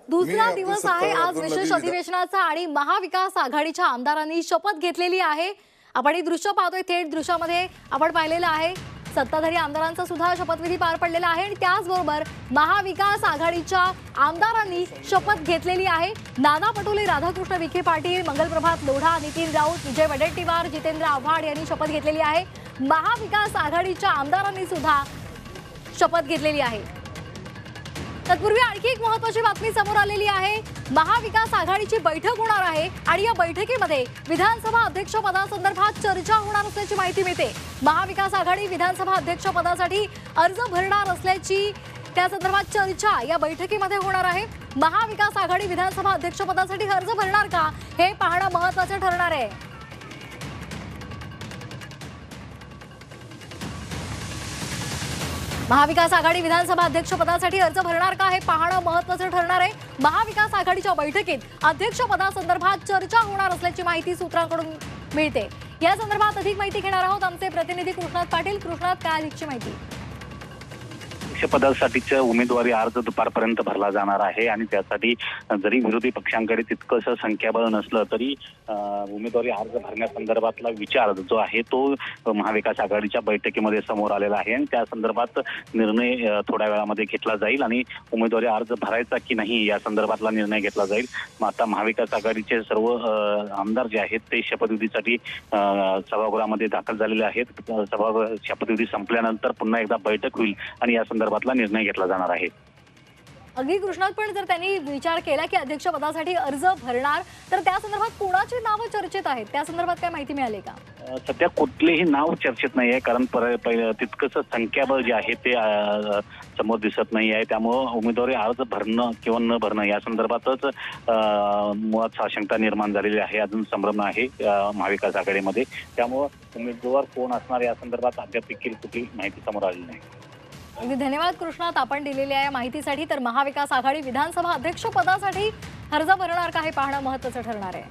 दुसरा दिवस आहे आज विशेष अधिवेशनाचा आणि महाविकास आघाडीच्या आमदारांनी शपथ घेतलेली आहे। आपण ही दृश्य पाहतोय, थेट दृश्यामध्ये आपण पाहिलेलं आहे सत्ताधारी आमदारांचा सुद्धा शपथविधी पार पडलेला आहे आणि त्याचबरोबर महाविकास आघाडीच्या आमदारांनी शपथ घेतलेली आहे। नाना पटोले, राधाकृष्ण विखे पाटील, मंगलप्रभात लोढा, नितीन राऊत, विजय वडेट्टीवार, जितेंद्र आव्हाड यांनी शपथ घेतलेली आहे। महाविकास आघाडीच्या आमदारांनी सुद्धा शपथ घेतलेली आहे। तत्पूर्वी आणखी एक महत्त्वाची बातमी समोर आलेली आहे। महाविकास आघाडीची बैठक होणार आहे आणि या बैठकीमध्ये विधानसभा अध्यक्ष पदासंदर्भात चर्चा होणार असल्याची माहिती मिळते। महाविकास आघाडी विधानसभा अध्यक्ष पदासाठी अर्ज भरणार असल्याची त्या संदर्भात चर्चा या बैठकीमध्ये होणार आहे। महाविकास आघाडी विधानसभा अध्यक्ष पदासाठी अर्ज भरणार का हे पाहणं महत्त्वाचं ठरणार आहे। महाविकास आघाडी विधानसभा अध्यक्ष पदासाठी अर्ज भरणार का हे पाहणं महत्त्वाचं ठरणार आहे। महाविकास आघाडीच्या बैठकीत अध्यक्ष पदासंदर्भात चर्चा होणार असल्याची माहिती सूत्रांकडून मिळते। या संदर्भात अधिक माहिती घेणार आहोत आमचे प्रतिनिधी कृष्णात पाटील। कृष्णात, काय अधिकची माहिती? पदासाठीचा उमेदवारी अर्ज दुपारपर्यंत भरला जाणार आहे आणि त्यासाठी जरी विरोधी पक्षांकडे तितकंसं संख्याबळ नसलं तरी उमेदवारी अर्ज भरण्यासंदर्भातला विचार जो आहे तो महाविकास आघाडीच्या बैठकीमध्ये समोर आलेला आहे आणि त्या संदर्भात निर्णय थोड्या वेळामध्ये घेतला जाईल आणि उमेदवारी अर्ज भरायचा की नाही या संदर्भातला निर्णय घेतला जाईल। आता महाविकास आघाडीचे सर्व आमदार जे आहेत ते शपथविधीसाठी सभागृहामध्ये दाखल झालेले आहेत। शपथविधी संपल्यानंतर पुन्हा एकदा बैठक होईल आणि या संदर्भातला निर्णय घेतला जाणार आहे। अगदी कृष्णात, पण जर त्यांनी विचार केला की अध्यक्ष पदासाठी अर्ज भरणार तर त्या संदर्भात कोणाची नावं चर्चेत आहेत, त्या संदर्भात काय माहिती मिळाली का? सध्या कुठलेही नाव चर्चेत नाही आहे, कारण तितकंच संख्याबळ जे आहे ते समोर दिसत नाही आहे। त्यामुळं उमेदवारी अर्ज भरणं किंवा न भरणं या संदर्भातच मुळात आशंका निर्माण झालेली आहे। अजून संभ्रम आहे महाविकास आघाडीमध्ये, त्यामुळं उमेदवार कोण असणार या संदर्भात अद्याप देखील कुठली माहिती समोर आलेली नाही। अगदी धन्यवाद कृष्णात आपण दिलेल्या या माहितीसाठी। तर महाविकास आघाडी विधानसभा अध्यक्ष पदासाठी अर्ज भरणार का हे पाहणं महत्त्वाचं ठरणार आहे।